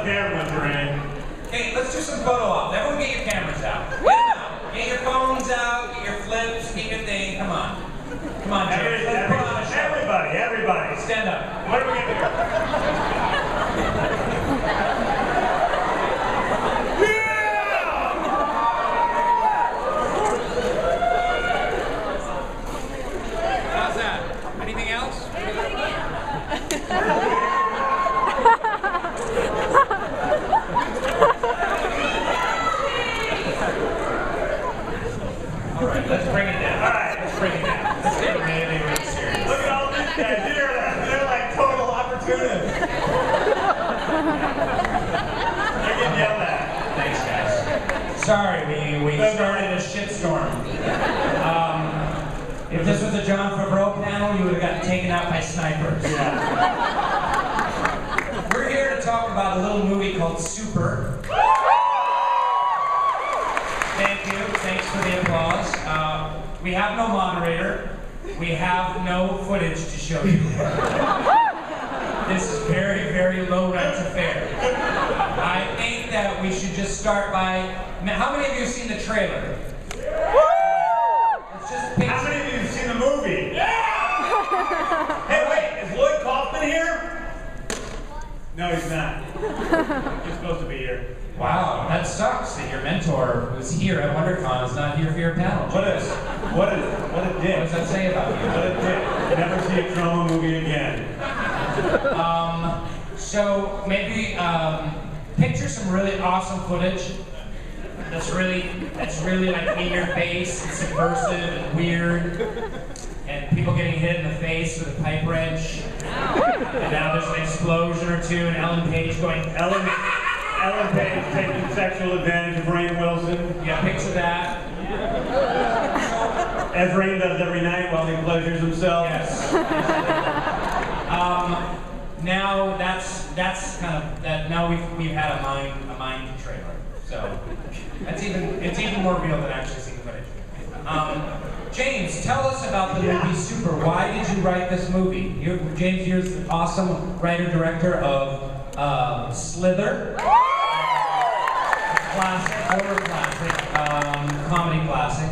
cameras, Rainn. Hey, let's do some photo ops. Everyone get your cameras out. Get them out. Get your phones out, get your flips, get your thing. Come on. Come on, James. Let's put on a show. Everybody. Stand up. What are we going to do? How's that? Anything else? All right, let's bring it down. All right, let's bring it down. Let's get really, really serious. Look at all these guys here. They're like total opportunists. They're getting yelled at. Thanks, guys. Sorry, we started a shitstorm. If this was a John Favreau panel, you would have gotten taken out by snipers. Yeah. We're here to talk about a little movie called Super. Thank you. Thanks for the applause. We have no moderator. We have no footage to show you. This is very, very low rent affair. I think that we should just start by... How many of you have seen the trailer? Let's just pick... How many of you have seen the movie? Yeah! Hey, wait, is Lloyd Kaufman here? No, he's not. He's supposed to be here. Wow, that sucks that your mentor who's here at Wondercon is not here for your panel. What a dick. What does that say about you? What a dick. Never see a trauma movie again. So maybe picture some really awesome footage that's really like in your face and subversive and weird, and people getting hit in the face with a pipe wrench, and now there's an explosion or two, and Ellen Page going, Ellen Page taking sexual advantage of Rainn Wilson. yeah, picture that. As Rainn does every night while he pleasures himself. Yes. Now that's kind of that. Now we've had a mind trailer, so it's even more real than actually seeing footage. James, tell us about the movie Super. Why did you write this movie? James, you're the awesome writer-director of Slither, horror classic, comedy classic,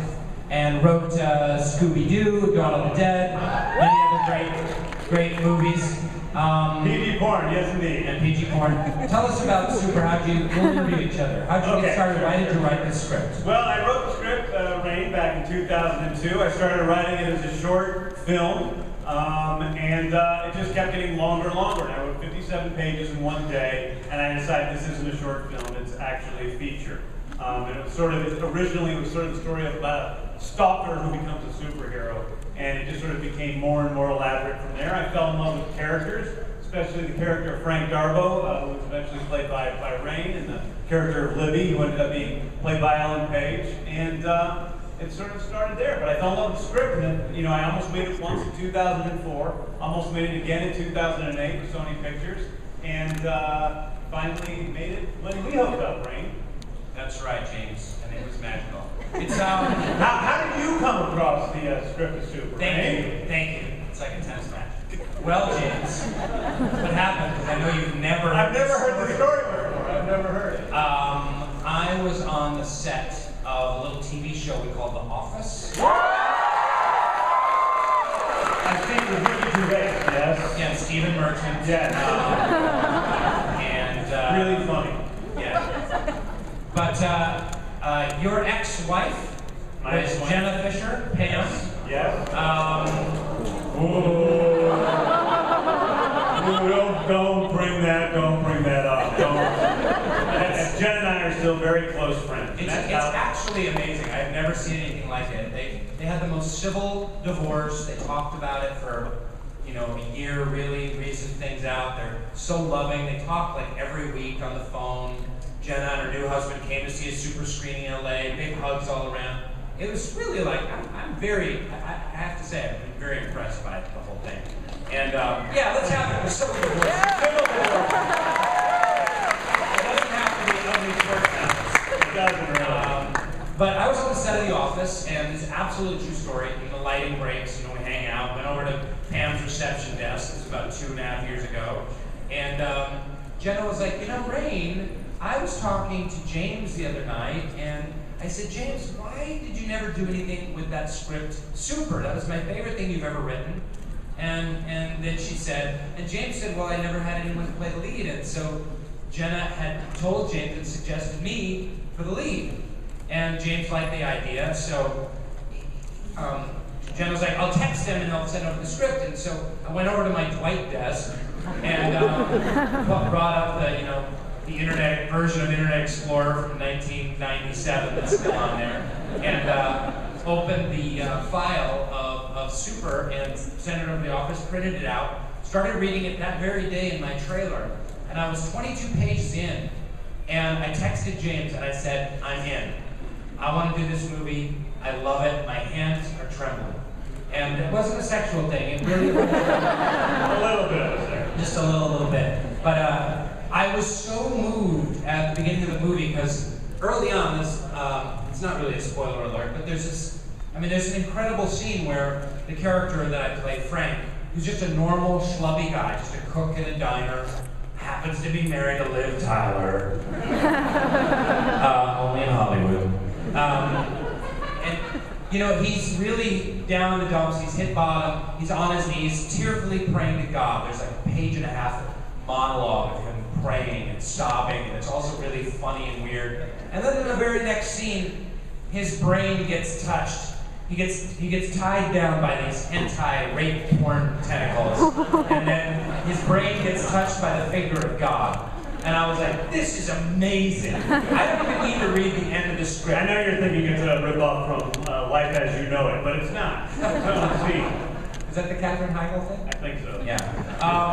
and wrote Scooby-Doo, Dawn of the Dead, many other great movies. PG porn, yes indeed. And PG porn. Tell us about Super. We'll interview each other. How'd you get started? Why did you write this script? Well, I wrote the script, Rainn, back in 2002. I started writing it as a short film, and it just kept getting longer and longer. And I wrote 57 pages in one day, and I decided this isn't a short film, it's actually a feature. And it was originally it was sort of the story of about a stalker who becomes a superhero. And it just sort of became more and more elaborate from there. I fell in love with the characters, especially the character of Frank Darbo, who was eventually played by Rainn, and the character of Libby, who ended up being played by Ellen Page. And it sort of started there. But I fell in love with the script, and then, I almost made it once in 2004, almost made it again in 2008 with Sony Pictures, and finally made it when we hooked up, Rainn. That's right, James, and it was magical. It's how did you come across the script of Super? Thank you. It's like a tennis match. Well, James, what happened? Because I know you've never. I've never heard the story before. I've never heard it. I was on the set of a little TV show we called The Office. I think with Ricky Gervais, yes. Yeah, Stephen Merchant. Yes. And really funny. Yeah. But your ex-wife was Jenna Fisher, Pam. Yes. Don't bring that up. Jen and I are still very close friends. It's actually amazing. I've never seen anything like it. They had the most civil divorce. They talked about it for a year, really reasoned things out. They're so loving. They talk like every week on the phone. Jenna and her new husband came to see a Super screening in LA, big hugs all around. It was really like, I have to say, I've been very impressed by the whole thing. And yeah, let's have it. We're civil divorce. Civil divorce. It doesn't have to be ugly short sentence. It doesn't really. But I was on the set of The Office, and it's an absolute true story. The lighting breaks, we hang out. Went over to Pam's reception desk. This was about 2.5 years ago. And Jenna was like, you know, Rainn, I was talking to James the other night, and I said, James, why did you never do anything with that script? Super, that was my favorite thing you've ever written. And then she said, and James said, well, I never had anyone play the lead, and so Jenna had told James and suggested me for the lead. And James liked the idea, so Jenna was like, I'll text him and I'll send over the script. And so I went over to my Dwight desk and brought up the internet version of Internet Explorer from 1997 that's still on there, and opened the file of Super and sent it over to the office, printed it out, started reading it that very day in my trailer. And I was 22 pages in, and I texted James and I said, I'm in. I want to do this movie. I love it. My hands are trembling. And it wasn't a sexual thing. It really was A little bit of a second. just a little bit. But I was so moved at the beginning of the movie because early on, this it's not really a spoiler alert, but there's an incredible scene where the character that I play, Frank, who's just a normal schlubby guy, just a cook in a diner, happens to be married to Liv Tyler, only in Hollywood. And you know, he's really down in the dumps, he's hit bottom, he's on his knees, tearfully praying to God. There's like a page and a half monologue of him praying and sobbing, and it's also really funny and weird. And then in the very next scene, his brain gets touched. He gets tied down by these anti-rape porn tentacles, and then his brain gets touched by the finger of God. And I was like, this is amazing. I don't even need to read the end of the script. I know you're thinking it's a rip-off from Life as You Know It, but it's not. It's Is that the Katherine Heigl thing? I think so. Yeah.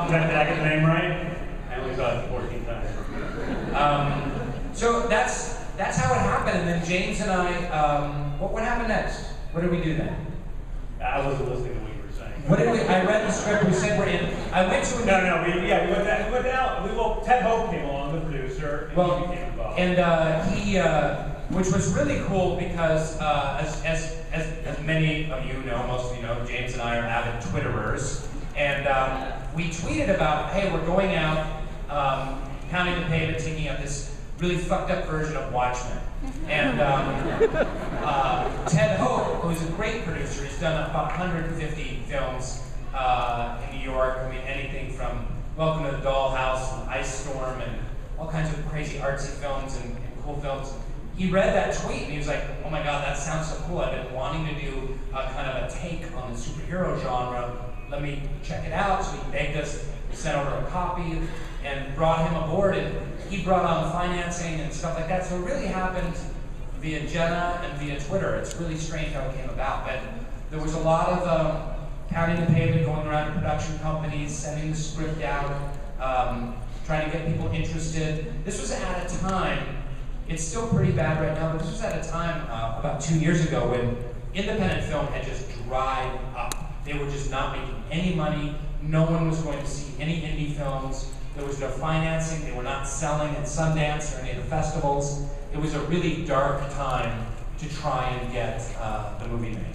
Did I get the name right? I only saw it 14 times. So that's how it happened, and then James and I, what happened next? What did we do then? I wasn't listening to what you were saying. What did we? I read the script. We said we're in. I went to a we went down. Ted Hope came along, the producer, and he became involved. And he, which was really cool because as many of you know, most of you know, James and I are avid Twitterers, and we tweeted about, hey, we're going out, pounding the pavement, taking up this really fucked up version of Watchmen. And Ted Hope, who's a great producer, he's done about 150 films in New York. I mean, anything from Welcome to the Dollhouse and Ice Storm and all kinds of crazy artsy films and cool films. He read that tweet and he was like, oh my God, that sounds so cool. I've been wanting to do kind of a take on the superhero genre. Let me check it out. So he begged us, we sent over a copy and brought him aboard, and he brought on financing and stuff like that. So it really happened via Jenna and via Twitter. It's really strange how it came about, but there was a lot of pounding the pavement, going around to production companies, sending the script out, trying to get people interested. This was at a time, it's still pretty bad right now, but this was at a time about 2 years ago when independent film had just dried up. They were just not making any money. No one was going to see any indie films. There was no financing. They were not selling at Sundance or any of the festivals. It was a really dark time to try and get the movie made.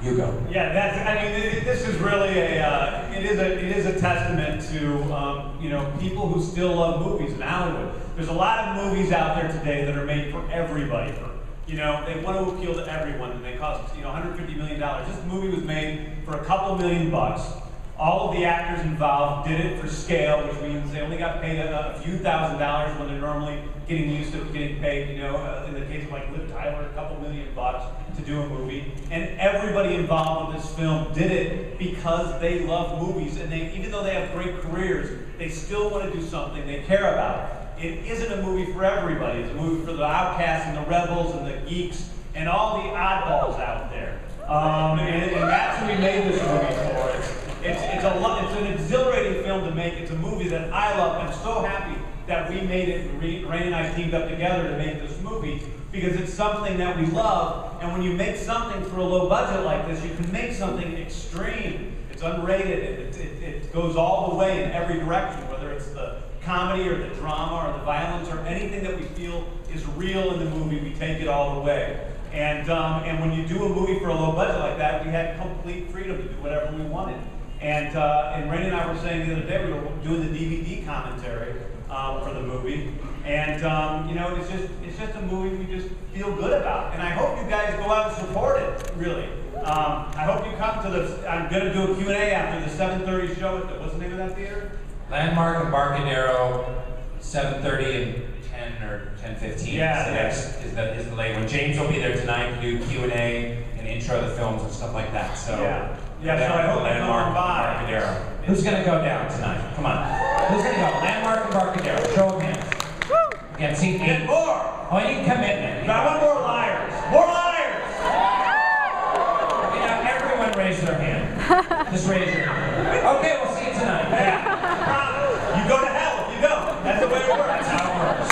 You go. Yeah, this is really it is a testament to people who still love movies in Hollywood. There's a lot of movies out there today that are made for everybody. They want to appeal to everyone, and they cost $150 million. This movie was made for a couple $1 million. All of the actors involved did it for scale, which means they only got paid a few $1,000s when they're normally getting used to getting paid, in the case of like Liv Tyler, a couple $1 million to do a movie. And everybody involved with this film did it because they love movies, and even though they have great careers, they still want to do something they care about. It isn't a movie for everybody. It's a movie for the outcasts and the rebels and the geeks and all the oddballs out there. And that's who we made this movie for. It's an exhilarating film to make. It's a movie that I love. I'm so happy that we made it. Rainn and I teamed up together to make this movie because it's something that we love. And when you make something for a low budget like this, you can make something extreme. It's unrated. It goes all the way in every direction, whether it's the comedy or the drama or the violence or anything that we feel is real in the movie, we take it all the way. And when you do a movie for a low budget like that, we had complete freedom to do whatever we wanted. And Rainn and I were saying the other day, we were doing the DVD commentary for the movie. And you know, it's just a movie we just feel good about. And I hope you guys go out and support it, really. I hope you come to the, I'm going to do a Q&A after the 7:30 show at the, what's the name of that theater? Landmark Embarcadero, 7:30 and 10 or 10:15. Yeah, is the late one. James will be there tonight to do Q&A and intro the films and stuff like that. So yeah, so I hope you come by. Embarcadero. Who's gonna go down tonight? Come on. Who's gonna go? Landmark Embarcadero. Show of hands. Again, see Get more. Oh, you need commitment. I want more liars. More liars. You know, everyone raise their hand. Just raise your hand. Okay, we'll see you tonight. Yeah. You go to hell if you don't. That's the way it works. That's how it works.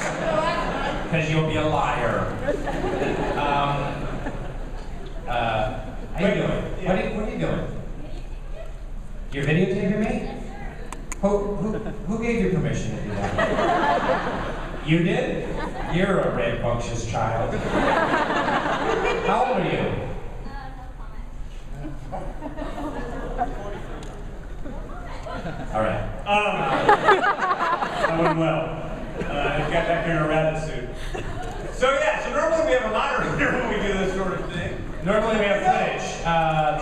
Because you'll be a liar. How you doing? What are you doing? You're videotaping me? Who gave you permission to do that? You did? You're a rambunctious child. How old are you? All right. I went well. I got back here in a rabbit suit. So yeah, so normally we have a moderator when we do this sort of thing. Normally we have footage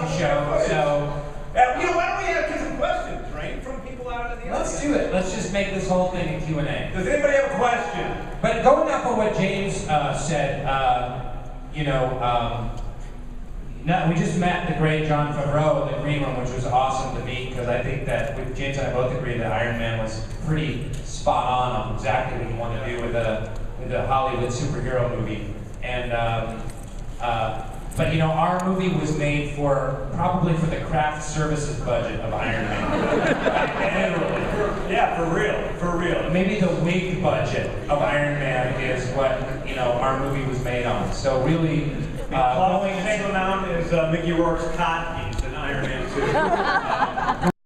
to show, so... You know, why don't we get some questions, right, from people out in the audience? Let's do it. Let's just make this whole thing a Q&A. Does anybody have a question? But going off of what James said, you know, we just met the great Jon Favreau in the green room, which was awesome to meet, because I think that James and I both agree that Iron Man was pretty spot on exactly what you want to do with a Hollywood superhero movie. And but you know, our movie was made probably for the craft services budget of Iron Man. Yeah, for real. Maybe the wig budget of Iron Man is what, you know, our movie was made on. So really, the same amount as Mickey Rourke's cod piece in Iron Man 2.